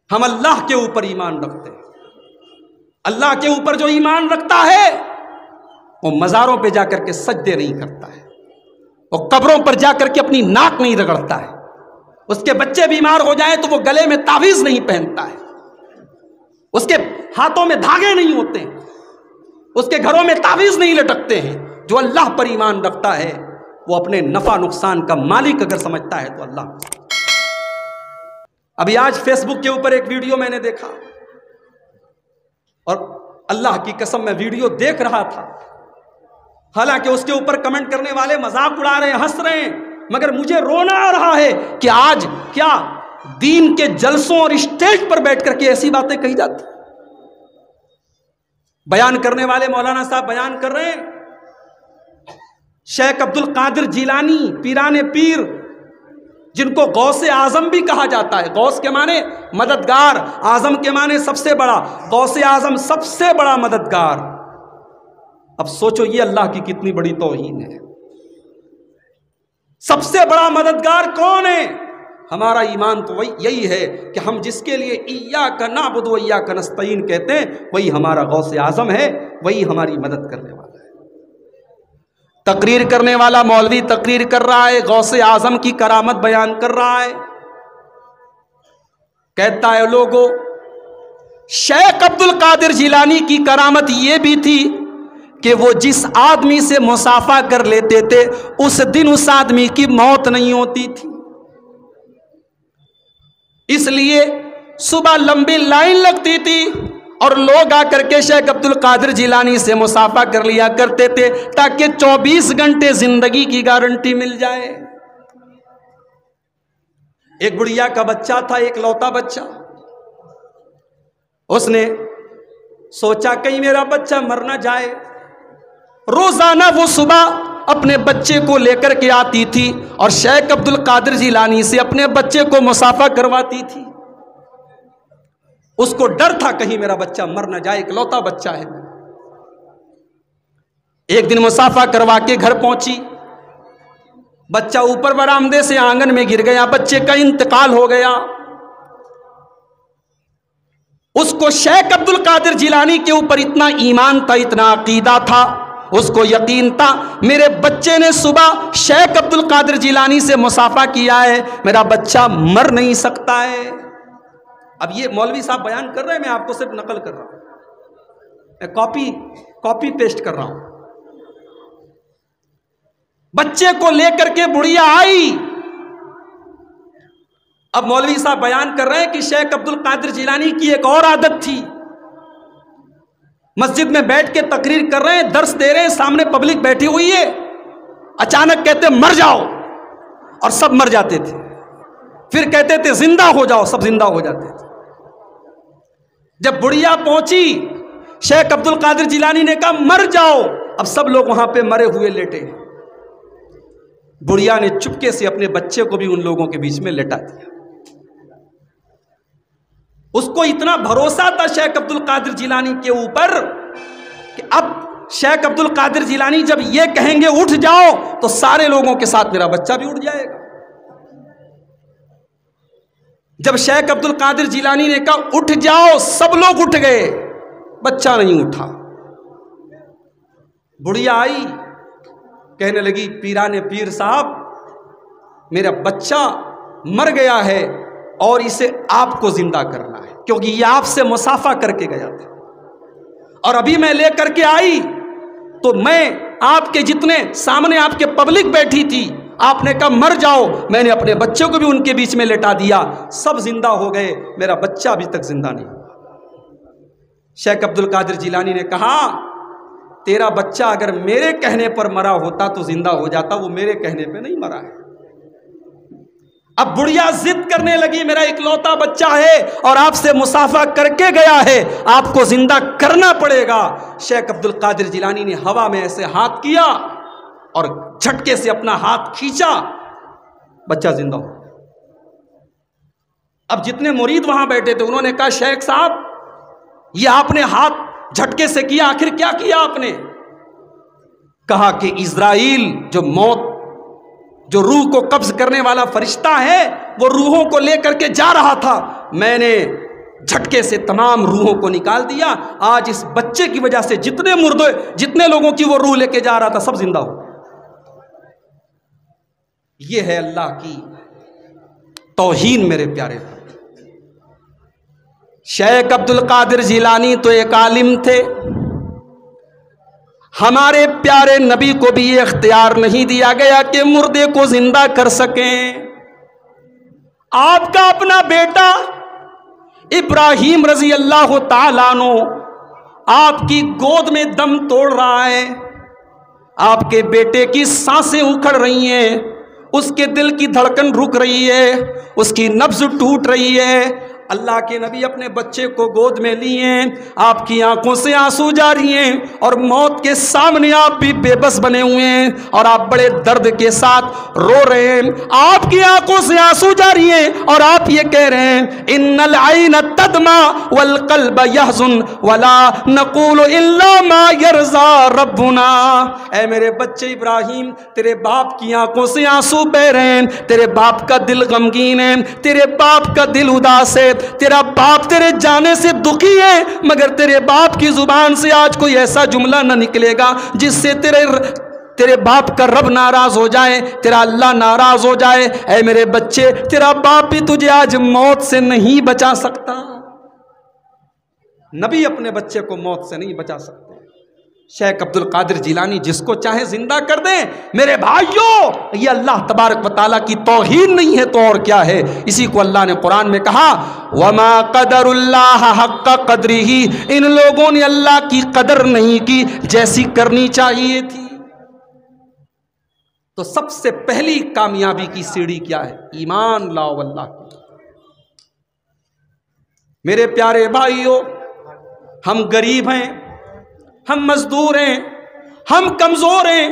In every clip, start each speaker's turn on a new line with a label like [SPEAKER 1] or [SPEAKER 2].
[SPEAKER 1] ہم اللہ کے اوپر ایمان رکھتے ہیں. اللہ کے اوپر جو ایمان رکھتا ہے وہ مزاروں پہ جا کر کے سجدے نہیں کرتا ہے, وہ قبروں پر جا کر کے اپنی ناک نہیں رگڑتا ہے, اس کے بچے بیمار ہو جائیں تو وہ گلے میں تعویذ نہیں پہنتا ہے, اس کے ہاتھوں میں دھاگے نہیں ہوتے ہیں, اس کے گھروں میں تعویذ نہیں لٹکتے ہیں. جو اللہ پر ایمان رکھتا ہے وہ اپنے نفع نقصان کا مالک اگر سمجھتا ہے تو اللہ. ابھی آج فیس بک کے اوپر ایک ویڈیو میں نے دیکھا, اور اللہ کی قسم میں ویڈیو دیکھ رہا تھا, حالانکہ اس کے اوپر کمنٹ کرنے والے مذاق اڑا رہے ہیں, ہنس رہے ہیں, مگر مجھے رونا آ رہا ہے کہ آج کیا دین کے جلسوں اور اسٹیج پر بیٹھ کر کے ایسی باتیں کہی جاتی. بیان کرنے والے مولانا صاحب بیان کر رہے ہیں, شیخ عبد القادر جیلانی پیران پیر, جن کو غوث اعظم بھی کہا جاتا ہے. غوث کے معنی مددگار, اعظم کے معنی سب سے بڑا. غوث اعظم سب سے بڑا مددگار. اب سوچو یہ اللہ کی کتنی بڑی توہین ہے. سب سے بڑا مددگار کون ہے؟ ہمارا ایمان تو یہی ہے کہ ہم جس کے لیے ایاک نعبد و ایاک نستعین کہتے ہیں وہی ہمارا غوث اعظم ہے, وہی ہماری مدد کرنے والا ہے. تقریر کرنے والا مولوی تقریر کر رہا ہے, غوث اعظم کی کرامت بیان کر رہا ہے, کہتا ہے لوگوں شیخ عبد القادر جیلانی کی کرامت یہ بھی تھی کہ وہ جس آدمی سے مصافحہ کر لیتے تھے اس دن اس آدمی کی موت نہیں ہوتی تھی. اس لیے صبح لمبی لائن لگتی تھی اور لوگ آ کر کے شیخ عبد القادر جیلانی سے مصافحہ کر لیا کرتے تھے تاکہ 24 گھنٹے زندگی کی گارنٹی مل جائے. ایک بڑھیا کا بچہ تھا, ایک لوتا بچہ. اس نے سوچا کہیں میرا بچہ مر نہ جائے. روزانہ وہ صبح اپنے بچے کو لے کر کے آتی تھی اور شیخ عبد القادر جیلانی سے اپنے بچے کو مصافحہ کرواتی تھی. اس کو ڈر تھا کہیں میرا بچہ مر نہ جائے, اکلوتا بچہ ہے. ایک دن مصافحہ کروا کے گھر پہنچی, بچہ اوپر برآمدے سے آنگن میں گر گیا, بچے کا انتقال ہو گیا. اس کو شیخ عبد القادر جیلانی کے اوپر اتنا ایمان تھا, اتنا عقیدہ تھا, اس کو یقین تھا میرے بچے نے صبح شیخ عبد القادر جیلانی سے مصافحہ کیا ہے, میرا بچہ مر نہیں سکتا ہے. اب یہ مولوی صاحب بیان کر رہے ہیں, میں آپ کو صرف نقل کر رہا ہوں, میں کاپی پیسٹ کر رہا ہوں. بچے کو لے کر کے بڑھیا آئی. اب مولوی صاحب بیان کر رہے ہیں کہ شیخ عبد القادر جیلانی کی ایک اور عادت تھی, مسجد میں بیٹھ کے تقریر کر رہے ہیں, درس دے رہے ہیں, سامنے پبلک بیٹھی ہوئی ہے, اچانک کہتے مر جاؤ اور سب مر جاتے تھے, پھر کہتے تھے زندہ ہو جاؤ, سب زندہ ہو جاتے تھے. جب بڑھیا پہنچی شیخ عبد القادر جیلانی نے کہا مر جاؤ, اب سب لوگ وہاں پہ مرے ہوئے لیٹے. بڑھیا نے چپکے سے اپنے بچے کو بھی ان لوگوں کے بیچ میں لٹا دیا. اس کو اتنا بھروسہ تھا شیخ عبد القادر جیلانی کے اوپر کہ اب شیخ عبد القادر جیلانی جب یہ کہیں گے اٹھ جاؤ تو سارے لوگوں کے ساتھ میرا بچہ بھی اٹھ جائے گا. جب شیخ عبد القادر جیلانی نے کہا اٹھ جاؤ, سب لوگ اٹھ گئے, بچہ نہیں اٹھا. بڑھیا آئی, کہنے لگی پیران پیر صاحب میرا بچہ مر گیا ہے اور اسے آپ کو زندہ کرنا ہے, کیونکہ یہ آپ سے مصافحہ کر کے گیا تھا, اور ابھی میں لے کر کے آئی تو میں آپ کے جتنے سامنے آپ کے پبلک بیٹھی تھی, آپ نے کہا مر جاؤ, میں نے اپنے بچے کو بھی ان کے بیچ میں لٹا دیا, سب زندہ ہو گئے, میرا بچہ ابھی تک زندہ نہیں ہوا. شیخ عبد القادر جیلانی نے کہا تیرا بچہ اگر میرے کہنے پر مرا ہوتا تو زندہ ہو جاتا, وہ میرے کہنے پہ نہیں مرا ہے. اب بڑھیا ضد کرنے لگی میرا اکلوتا بچہ ہے اور آپ سے مصافحہ کر کے گیا ہے, آپ کو زندہ کرنا پڑے گا. شیخ عبد القادر جیلانی نے ہوا میں ایسے ہاتھ کیا اور جھٹکے سے اپنا ہاتھ کھینچا, بچہ زندہ ہو. اب جتنے مرید وہاں بیٹھے تھے انہوں نے کہا شیخ صاحب یہ آپ نے ہاتھ جھٹکے سے کیا, آخر کیا کیا آپ نے؟ کہا کہ اسرائیل جو روح کو قبض کرنے والا فرشتہ ہے وہ روحوں کو لے کر کے جا رہا تھا, میں نے جھٹکے سے تمام روحوں کو نکال دیا. آج اس بچے کی وجہ سے جتنے مردے، جتنے لوگوں کی وہ روح لے کے جا رہا تھا، سب زندہ ہو. یہ ہے اللہ کی توہین میرے پیارے. شیخ عبد القادر جیلانی تو ایک عالم تھے. ہمارے پیارے نبی کو بھی یہ اختیار نہیں دیا گیا کہ مردے کو زندہ کر سکیں. آپ کا اپنا بیٹا ابراہیم رضی اللہ تعالیٰ عنہ آپ کی گود میں دم توڑ رہا ہے. آپ کے بیٹے کی سانسیں اکھڑ رہی ہیں، اس کے دل کی دھڑکن رک رہی ہے، اس کی نبض ٹوٹ رہی ہے. اللہ کے نبی اپنے بچے کو گود میں لیے، آپ کی آنکھوں سے آنسو جاری ہیں اور موت کے سامنے آپ بھی بے بس بنے ہوئے ہیں اور آپ بڑے درد کے ساتھ رو رہے ہیں. آپ کی آنکھوں سے آنسو جاری ہیں اور آپ یہ کہہ رہے ہیں ان العین تدمع والقلب يحزن ولا نقول الا ما يرضى ربنا. اے میرے بچے ابراہیم، تیرے باپ کی آنکھوں سے آنسو بہ رہے ہیں، تیرے باپ کا دل غمگین ہے، تیرے باپ کا دل اداس ہے، تیرا باپ تیرے جانے سے دکھی ہے، مگر تیرے باپ کی زبان سے آج کوئی ایسا جملہ نہ نکلے گا جس سے تیرے باپ کا رب ناراض ہو جائے، تیرا اللہ ناراض ہو جائے. اے میرے بچے، تیرا باپ بھی تجھے آج موت سے نہیں بچا سکتا. نبی اپنے بچے کو موت سے نہیں بچا سکتے. شیخ عبد القادر جیلانی جس کو چاہے زندہ کر دیں. میرے بھائیوں، یہ اللہ تبارک و تعالیٰ کی توہین نہیں ہے تو اور کیا ہے؟ اسی کو اللہ نے قرآن میں کہا وَمَا قَدَرُ اللَّهَ حَقَّ قَدْرِهِ. ان لوگوں نے اللہ کی قدر نہیں کی جیسی کرنی چاہیے تھی. تو سب سے پہلی کامیابی کی سیڑھی کیا ہے؟ ایمان لاؤ اللہ کی. میرے پیارے بھائیوں، ہم غریب ہیں، ہم مزدور ہیں، ہم کمزور ہیں،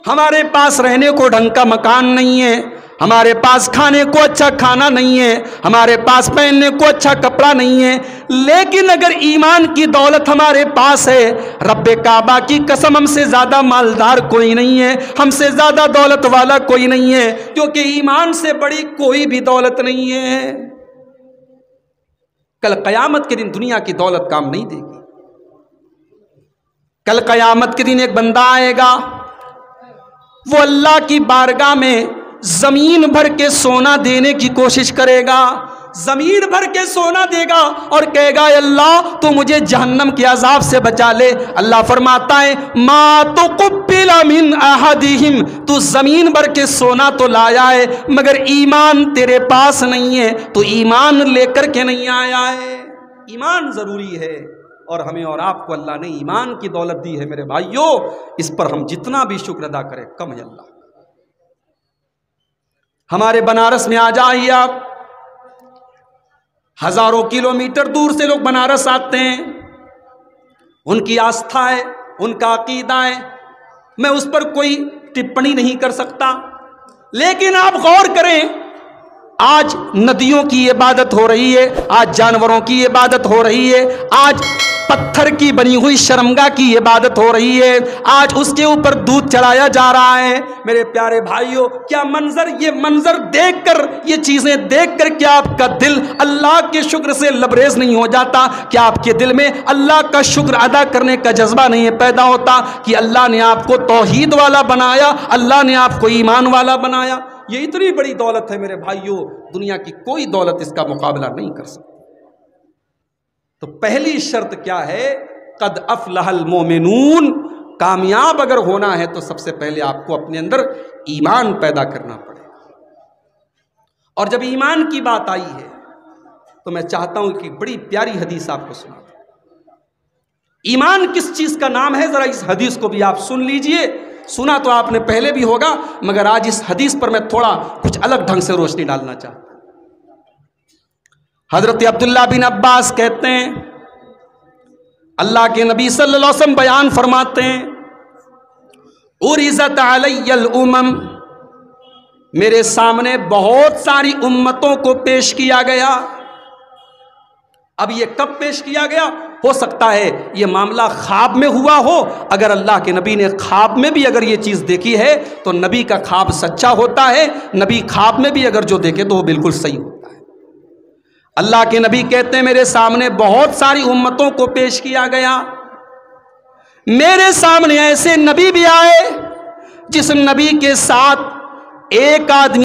[SPEAKER 1] ہمارے پاس رہنے کو ڈھنگ کا مکان نہیں ہے، ہمارے پاس کھانے کو اچھا کھانا نہیں ہے، ہمارے پاس پہننے کو اچھا کپڑا نہیں ہے. لیکن اگر ایمان کی دولت ہمارے پاس ہے، رب کعبہ کی قسم ہم سے زیادہ مالدار کوئی نہیں ہے، ہم سے زیادہ دولت والا کوئی نہیں ہے، کیونکہ ایمان سے بڑی کوئی بھی دولت نہیں ہے. کل قیامت کے دن دنیا کی دولت کام نہیں دے گی. کل قیامت کے دن ایک بندہ آئے گا، وہ اللہ کی بارگاہ میں زمین بھر کے سونا دینے کی کوشش کرے گا، زمین بھر کے سونا دے گا اور کہے گا اے اللہ تو مجھے جہنم کے عذاب سے بچا لے. اللہ فرماتا ہے ما تقبل من احدہم، تو زمین بھر کے سونا تو لایا ہے مگر ایمان تیرے پاس نہیں ہے، تو ایمان لے کر کے نہیں آیا ہے. ایمان ضروری ہے اور ہمیں اور آپ کو اللہ نے ایمان کی دولت دی ہے. میرے بھائیوں، اس پر ہم جتنا بھی شکر ادا کریں کم ہے. اللہ ہمارے بنارس میں آ جائیے آپ، ہزاروں کلومیٹر دور سے لوگ بنارس آتے ہیں، ان کی آستھا ہے، ان کا عقیدہ ہے، میں اس پر کوئی ٹپڑی نہیں کر سکتا. لیکن آپ غور کریں، آج ندیوں کی عبادت ہو رہی ہے، آج جانوروں کی عبادت ہو رہی ہے، آج پتھر کی بنی ہوئی شرمگاہ کی عبادت ہو رہی ہے، آج اس کے اوپر دودھ چڑھایا جا رہا ہے. میرے پیارے بھائیوں، کیا منظر، یہ منظر دیکھ کر، یہ چیزیں دیکھ کر کیا آپ کا دل اللہ کے شکر سے لبریز نہیں ہو جاتا؟ کیا آپ کے دل میں اللہ کا شکر ادا کرنے کا جذبہ نہیں پیدا ہوتا کہ اللہ نے آپ کو توحید والا بنایا، اللہ نے آپ کو ایمان والا بنایا؟ یہ اتنی بڑی دولت ہے میرے بھائیوں، دنیا کی کوئی دولت اس کا مقابلہ نہیں کر سکتی. تو پہلی شرط کیا ہے؟ قد افلح المومنون. کامیاب اگر ہونا ہے تو سب سے پہلے آپ کو اپنے اندر ایمان پیدا کرنا پڑے گا. اور جب ایمان کی بات آئی ہے تو میں چاہتا ہوں کہ بڑی پیاری حدیث آپ کو سنا دوں. ایمان کس چیز کا نام ہے؟ ذرا اس حدیث کو بھی آپ سن لیجئے. سنا تو آپ نے پہلے بھی ہوگا مگر آج اس حدیث پر میں تھوڑا کچھ الگ ڈھنگ سے روشنی ڈالنا چاہتا ہوں. حضرت عبداللہ بن عباس کہتے ہیں اللہ کے نبی صلی اللہ علیہ وسلم بیان فرماتے ہیں عرضت علی الامم، میرے سامنے بہت ساری امتوں کو پیش کیا گیا. اب یہ کب پیش کیا گیا؟ ہو سکتا ہے یہ معاملہ خواب میں ہوا ہو. اگر اللہ کے نبی نے خواب میں بھی اگر یہ چیز دیکھی ہے تو نبی کا خواب سچا ہوتا ہے. نبی خواب میں بھی اگر جو دیکھے تو وہ بالکل صحیح ہوتا ہے. اللہ کے نبی کہتے ہیں میرے سامنے بہت ساری امتوں کو پیش کیا گیا، میرے سامنے ایسے نبی بھی آئے جس نبی کے ساتھ ایک آدمی